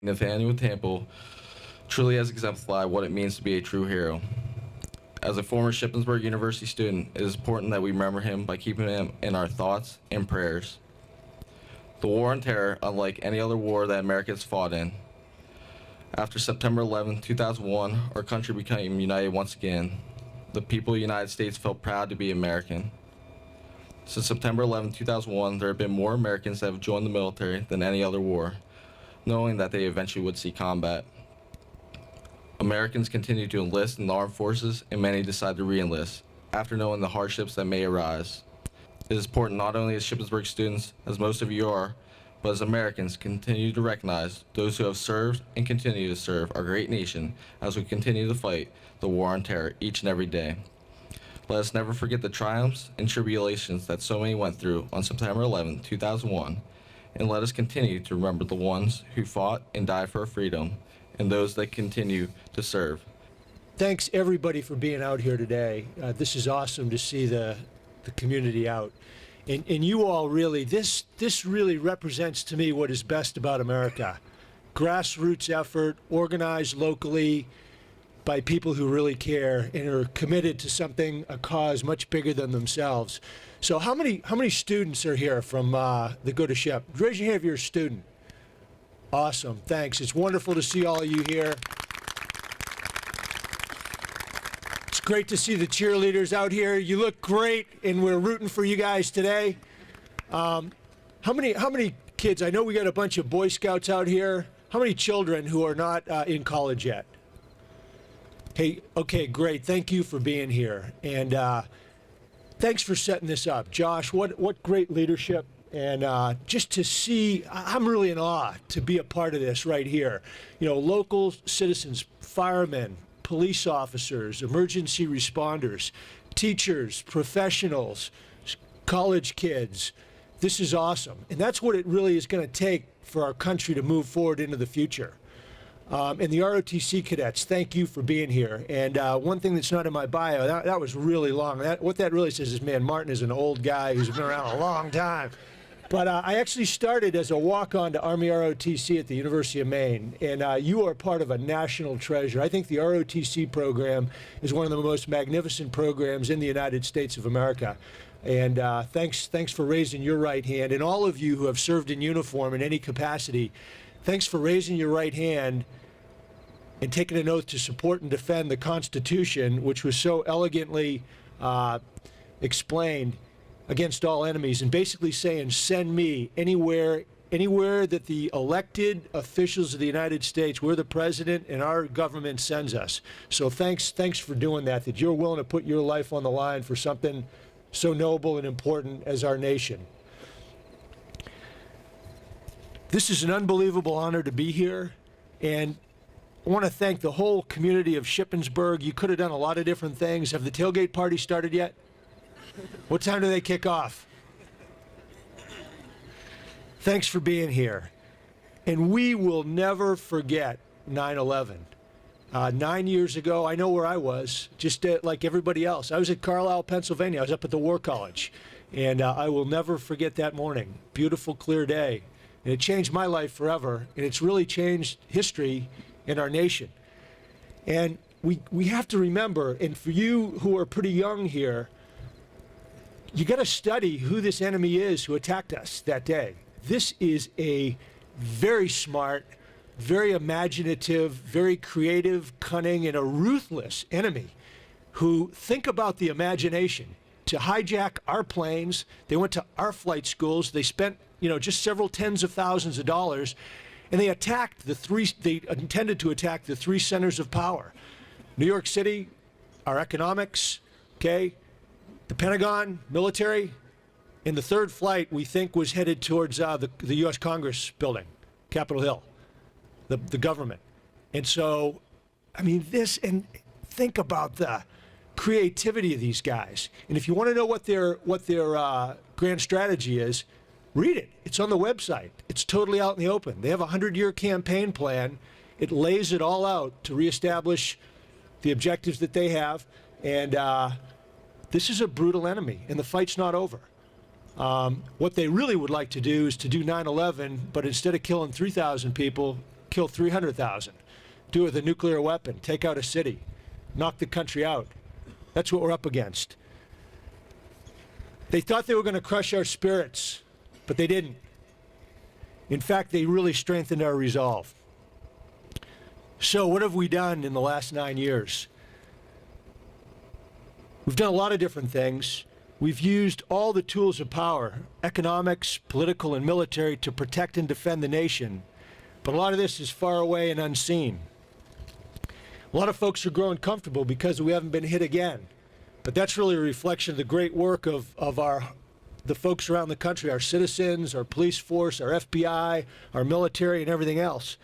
Nathaniel Temple truly has exemplified what it means to be a true hero. As a former Shippensburg University student, it is important that we remember him by keeping him in our thoughts and prayers. The War on Terror, unlike any other war that America has fought in. After September 11, 2001, our country became united once again. The people of the United States felt proud to be American. Since September 11, 2001, there have been more Americans that have joined the military than any other war, knowing that they eventually would see combat. Americans continue to enlist in the armed forces, and many decide to re-enlist, after knowing the hardships that may arise. It is important not only as Shippensburg students, as most of you are, but as Americans continue to recognize those who have served and continue to serve our great nation as we continue to fight the war on terror each and every day. Let us never forget the triumphs and tribulations that so many went through on September 11, 2001, and let us continue to remember the ones who fought and died for our freedom, and those that continue to serve. Thanks everybody for being out here today. This is awesome to see the community out. And you all really, this really represents to me what is best about America. Grassroots effort, organized locally by people who really care and are committed to something, a cause much bigger than themselves. So how many students are here from the Go to Ship? Raise your hand if you're a student. Awesome, thanks. It's wonderful to see all of you here. It's great to see the cheerleaders out here. You look great, and we're rooting for you guys today. How many kids? I know we got a bunch of Boy Scouts out here. How many children who are not in college yet? Hey, okay, great. Thank you for being here, and thanks for setting this up, Josh. What great leadership, and just to see, I'm really in awe to be a part of this right here. You know, local citizens, firemen, police officers, emergency responders, teachers, professionals, college kids. This is awesome, and that's what it really is going to take for our country to move forward into the future. And the ROTC cadets, thank you for being here. And one thing that's not in my bio, that was really long. What that really says is, man, Martin is an old guy who's been around a long time. But I actually started as a walk-on to Army ROTC at the University of Maine, and you are part of a national treasure. I think the ROTC program is one of the most magnificent programs in the United States of America. And thanks for raising your right hand. And all of you who have served in uniform in any capacity, thanks for raising your right hand and taking an oath to support and defend the Constitution, which was so elegantly explained, against all enemies, and basically saying, send me anywhere that the elected officials of the United States, we're the president and our government sends us. So thanks for doing that you're willing to put your life on the line for something so noble and important as our nation. This is an unbelievable honor to be here, and I want to thank the whole community of Shippensburg. You could have done a lot of different things. Have the tailgate party started yet? What time do they kick off? Thanks for being here. And we will never forget 9/11. 9 years ago, I know where I was, just like everybody else. I was at Carlisle, Pennsylvania. I was up at the War College. And I will never forget that morning. Beautiful, clear day. And it changed my life forever. And it's really changed history in our nation. And we have to remember, and for you who are pretty young here, you got to study who this enemy is who attacked us that day. This is a very smart, very imaginative, very creative, cunning, and a ruthless enemy who, think about the imagination, to hijack our planes. They went to our flight schools. They spent, just several tens of thousands of dollars, and they intended to attack the three centers of power. New York City, our economics, okay? The Pentagon, military, and the third flight we think was headed towards the U.S. Congress building, Capitol Hill, the government. And so, I mean, and think about the creativity of these guys. And if you want to know what their grand strategy is, read it. It's on the website. It's totally out in the open. They have a 100-year campaign plan. It lays it all out to reestablish the objectives that they have. And this is a brutal enemy, and the fight's not over. What they really would like to do is to do 9/11, but instead of killing 3,000 people, kill 300,000, do it with a nuclear weapon, take out a city, knock the country out. That's what we're up against. They thought they were going to crush our spirits, but they didn't. In fact, they really strengthened our resolve. So what have we done in the last 9 years? We've done a lot of different things. We've used all the tools of power, economics, political, and military, to protect and defend the nation. But a lot of this is far away and unseen. A lot of folks are growing comfortable because we haven't been hit again. But that's really a reflection of the great work of the folks around the country, our citizens, our police force, our FBI, our military, and everything else.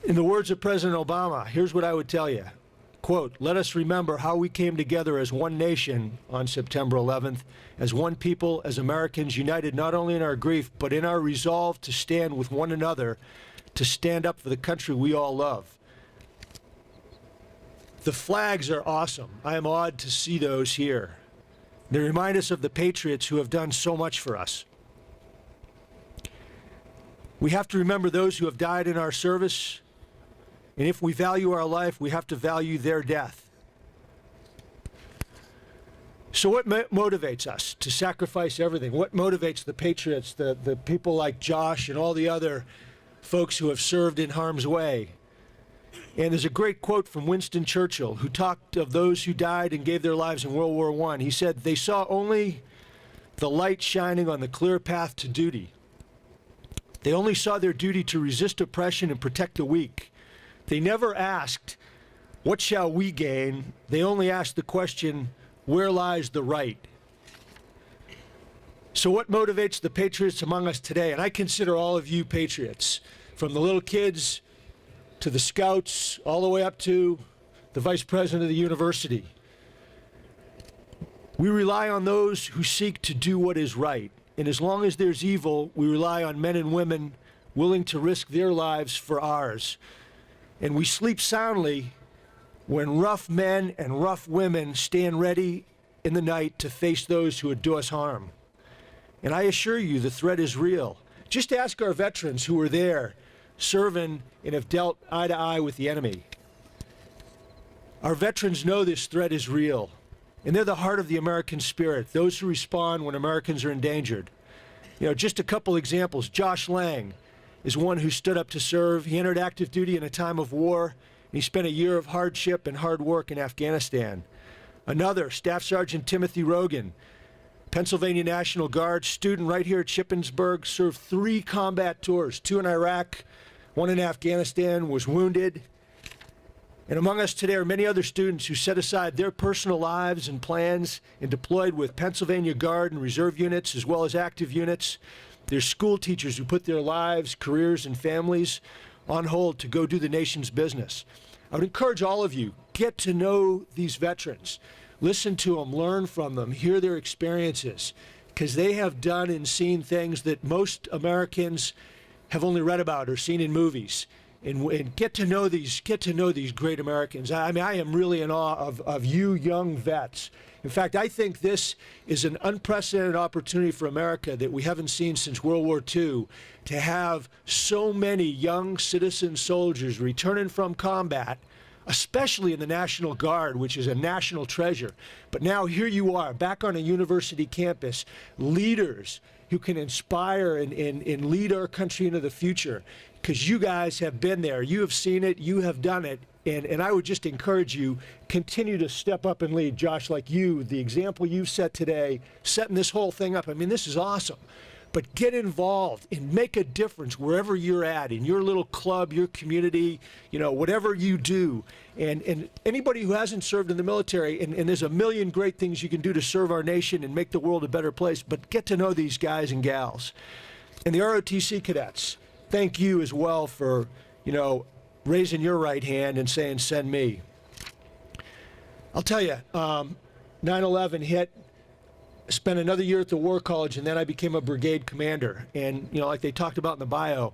In the words of President Obama, here's what I would tell you. Quote, "Let us remember how we came together as one nation on September 11th, as one people, as Americans, united not only in our grief, but in our resolve to stand with one another, to stand up for the country we all love." The flags are awesome. I am awed to see those here. They remind us of the patriots who have done so much for us. We have to remember those who have died in our service. And if we value our life, we have to value their death. So what motivates us to sacrifice everything? What motivates the patriots, the people like Josh and all the other folks who have served in harm's way? And there's a great quote from Winston Churchill, who talked of those who died and gave their lives in World War I. He said, "They saw only the light shining on the clear path to duty. They only saw their duty to resist oppression and protect the weak. They never asked, 'What shall we gain?' They only asked the question, 'Where lies the right?'" So what motivates the patriots among us today? And I consider all of you patriots, from the little kids to the scouts, all the way up to the vice president of the university. We rely on those who seek to do what is right. And as long as there's evil, we rely on men and women willing to risk their lives for ours. And we sleep soundly when rough men and rough women stand ready in the night to face those who would do us harm. And I assure you, the threat is real. Just ask our veterans who were there serving and have dealt eye to eye with the enemy. Our veterans know this threat is real, and they're the heart of the American spirit, those who respond when Americans are endangered. You know, just a couple examples. Josh Lang is one who stood up to serve. He entered active duty in a time of war, and he spent a year of hardship and hard work in Afghanistan. Another, Staff Sergeant Timothy Rogan, Pennsylvania National Guard student right here at Shippensburg, served 3 combat tours, 2 in Iraq, 1 in Afghanistan, was wounded. And among us today are many other students who set aside their personal lives and plans and deployed with Pennsylvania Guard and Reserve units as well as active units. There's school teachers who put their lives, careers, and families on hold to go do the nation's business. I would encourage all of you, get to know these veterans. Listen to them, learn from them, hear their experiences, because they have done and seen things that most Americans have only read about or seen in movies. And get to know these great Americans. I mean, I am really in awe of you young vets. In fact, I think this is an unprecedented opportunity for America that we haven't seen since World War II, to have so many young citizen soldiers returning from combat, especially in the National Guard, which is a national treasure. But now here you are, back on a university campus, leaders who can inspire and lead our country into the future. Because you guys have been there, you have seen it, you have done it, and I would just encourage you, continue to step up and lead. Josh, like you, the example you've set today, setting this whole thing up, I mean, this is awesome. But get involved and make a difference wherever you're at, in your little club, your community, you know, whatever you do. And anybody who hasn't served in the military, and there's a million great things you can do to serve our nation and make the world a better place, but get to know these guys and gals. And the ROTC cadets, thank you as well for, you know, raising your right hand and saying, send me. I'll tell you, 9/11 hit, spent another year at the War College, and then I became a brigade commander. And, you know, like they talked about in the bio,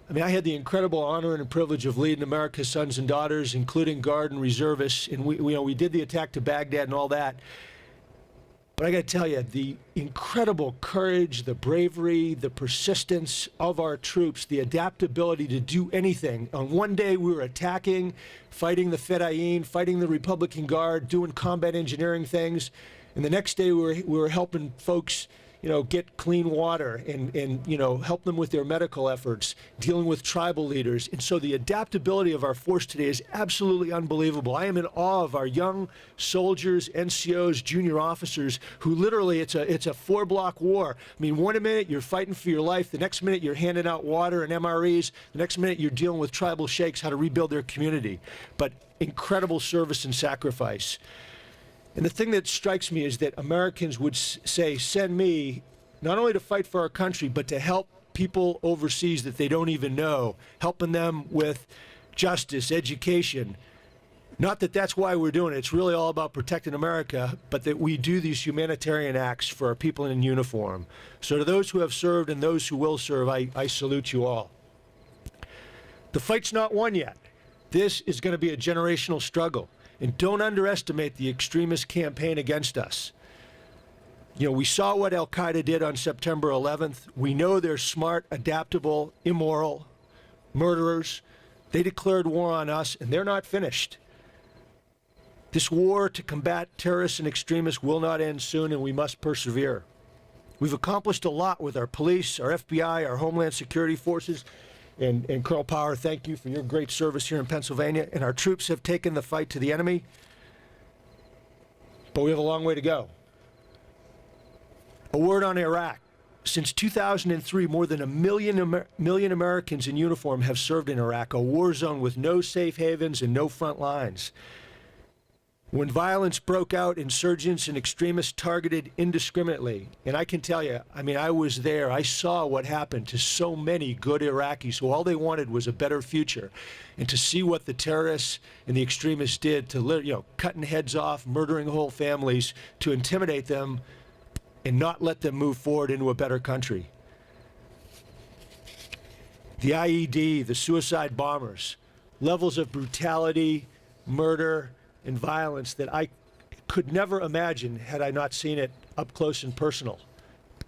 I mean, I had the incredible honor and privilege of leading America's sons and daughters, including Guard and reservists, and we did the attack to Baghdad and all that. But I got to tell you, the incredible courage, the bravery, the persistence of our troops, the adaptability to do anything. On one day, we were attacking, fighting the Fedayeen, fighting the Republican Guard, doing combat engineering things. And the next day, we were helping folks, get clean water and help them with their medical efforts, dealing with tribal leaders. And so the adaptability of our force today is absolutely unbelievable. I am in awe of our young soldiers, NCOs, junior officers, who literally, it's a 4-block war. I mean, one minute you're fighting for your life, the next minute you're handing out water and MREs, the next minute you're dealing with tribal sheikhs, how to rebuild their community. But incredible service and sacrifice. And the thing that strikes me is that Americans would say, send me not only to fight for our country, but to help people overseas that they don't even know, helping them with justice, education. Not that that's why we're doing it. It's really all about protecting America, but that we do these humanitarian acts for our people in uniform. So to those who have served and those who will serve, I salute you all. The fight's not won yet. This is going to be a generational struggle. And don't underestimate the extremist campaign against us. We saw what Al-Qaeda did on September 11th. We know they're smart, adaptable, immoral, murderers. They declared war on us, and they're not finished. This war to combat terrorists and extremists will not end soon, and we must persevere. We've accomplished a lot with our police, our FBI, our Homeland Security forces. And Colonel Power, thank you for your great service here in Pennsylvania. And our troops have taken the fight to the enemy, but we have a long way to go. A word on Iraq. Since 2003, more than a million Americans in uniform have served in Iraq, a war zone with no safe havens and no front lines. When violence broke out, insurgents and extremists targeted indiscriminately. And I can tell you, I was there. I saw what happened to so many good Iraqis who all they wanted was a better future. And to see what the terrorists and the extremists did to, cutting heads off, murdering whole families, to intimidate them and not let them move forward into a better country. The IED, the suicide bombers, levels of brutality, murder, and violence that I could never imagine had I not seen it up close and personal.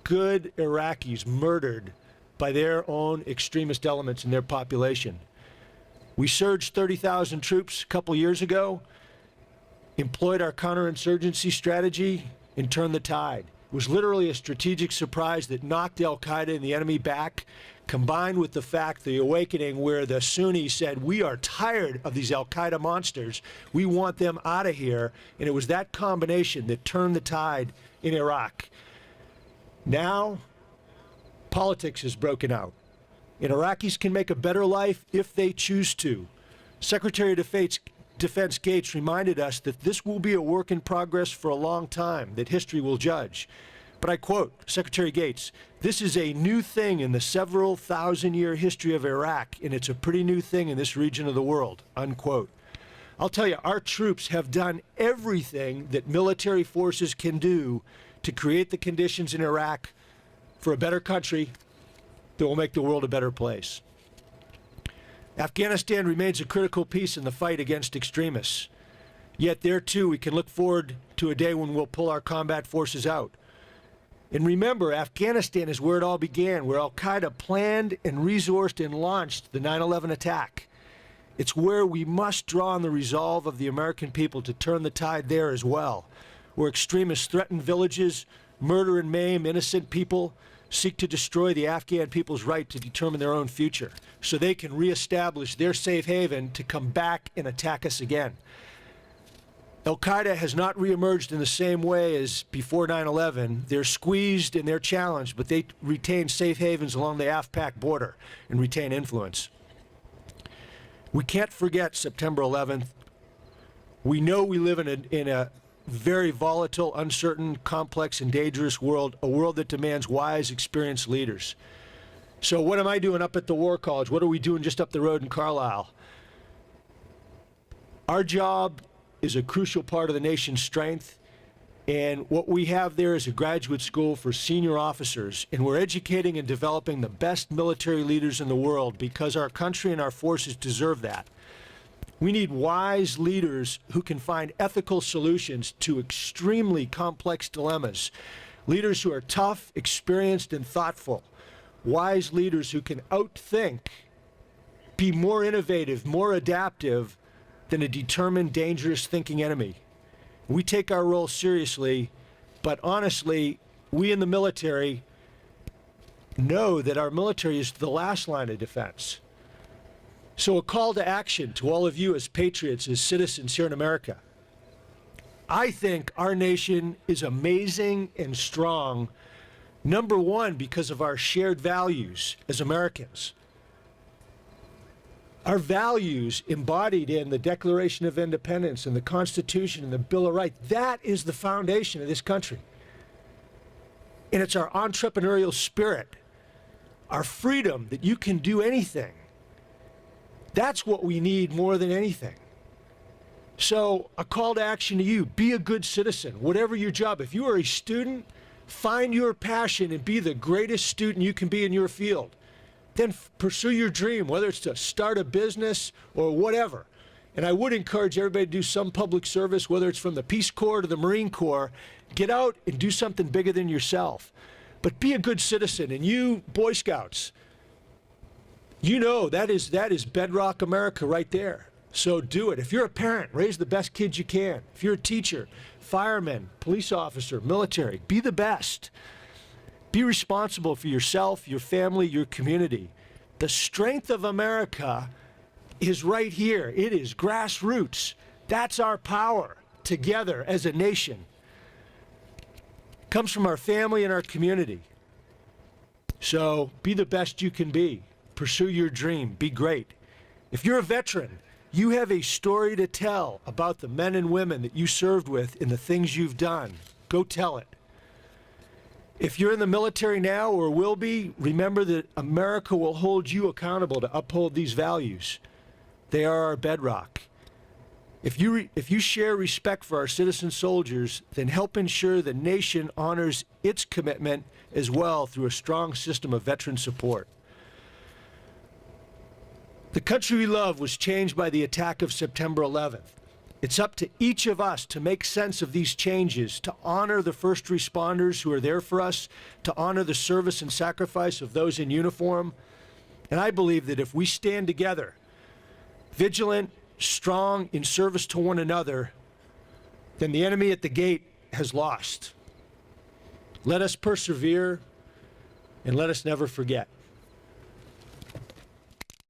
Good Iraqis murdered by their own extremist elements in their population. We surged 30,000 troops a couple years ago, employed our counterinsurgency strategy, and turned the tide. It was literally a strategic surprise that knocked al-Qaeda and the enemy back, combined with the fact, the awakening where the Sunnis said, we are tired of these al-Qaeda monsters. We want them out of here. And it was that combination that turned the tide in Iraq. Now, politics has broken out. And Iraqis can make a better life if they choose to. Secretary of Defense Gates reminded us that this will be a work in progress for a long time, that history will judge. But I quote Secretary Gates, "This is a new thing in the several thousand-year history of Iraq, and it's a pretty new thing in this region of the world," unquote. I'll tell you, our troops have done everything that military forces can do to create the conditions in Iraq for a better country that will make the world a better place. Afghanistan remains a critical piece in the fight against extremists. Yet there, too, we can look forward to a day when we'll pull our combat forces out. And remember, Afghanistan is where it all began, where al-Qaeda planned and resourced and launched the 9/11 attack. It's where we must draw on the resolve of the American people to turn the tide there as well, where extremists threaten villages, murder and maim innocent people, seek to destroy the Afghan people's right to determine their own future, so they can reestablish their safe haven to come back and attack us again. Al-Qaeda has not reemerged in the same way as before 9/11. They're squeezed and they're challenged, but they retain safe havens along the Af-Pak border and retain influence. We can't forget September 11th. We know we live in a very volatile, uncertain, complex, and dangerous world, a world that demands wise, experienced leaders. So what am I doing up at the War College? What are we doing just up the road in Carlisle? Our job is a crucial part of the nation's strength, and what we have there is a graduate school for senior officers, and we're educating and developing the best military leaders in the world because our country and our forces deserve that. We need wise leaders who can find ethical solutions to extremely complex dilemmas. Leaders who are tough, experienced, and thoughtful. Wise leaders who can outthink, be more innovative, more adaptive than a determined, dangerous thinking enemy. We take our role seriously, but honestly, we in the military know that our military is the last line of defense. So a call to action to all of you as patriots, as citizens here in America. I think our nation is amazing and strong, number one, because of our shared values as Americans. Our values embodied in the Declaration of Independence and the Constitution and the Bill of Rights, that is the foundation of this country. And it's our entrepreneurial spirit, our freedom that you can do anything. That's what we need more than anything. So a call to action to you, be a good citizen, whatever your job. If you are a student, find your passion and be the greatest student you can be in your field. Then pursue your dream, whether it's to start a business or whatever. And I would encourage everybody to do some public service, whether it's from the Peace Corps to the Marine Corps. Get out and do something bigger than yourself. But be a good citizen. And you, Boy Scouts, you know that is bedrock America right there. So do it. If you're a parent, raise the best kids you can. If you're a teacher, fireman, police officer, military, be the best. Be responsible for yourself, your family, your community. The strength of America is right here. It is grassroots. That's our power together as a nation. It comes from our family and our community. So be the best you can be. Pursue your dream. Be great. If you're a veteran, you have a story to tell about the men and women that you served with and the things you've done. Go tell it. If you're in the military now or will be, remember that America will hold you accountable to uphold these values. They are our bedrock. If you share respect for our citizen soldiers, then help ensure the nation honors its commitment as well through a strong system of veteran support. The country we love was changed by the attack of September 11th. It's up to each of us to make sense of these changes, to honor the first responders who are there for us, to honor the service and sacrifice of those in uniform. And I believe that if we stand together, vigilant, strong, in service to one another, then the enemy at the gate has lost. Let us persevere and let us never forget.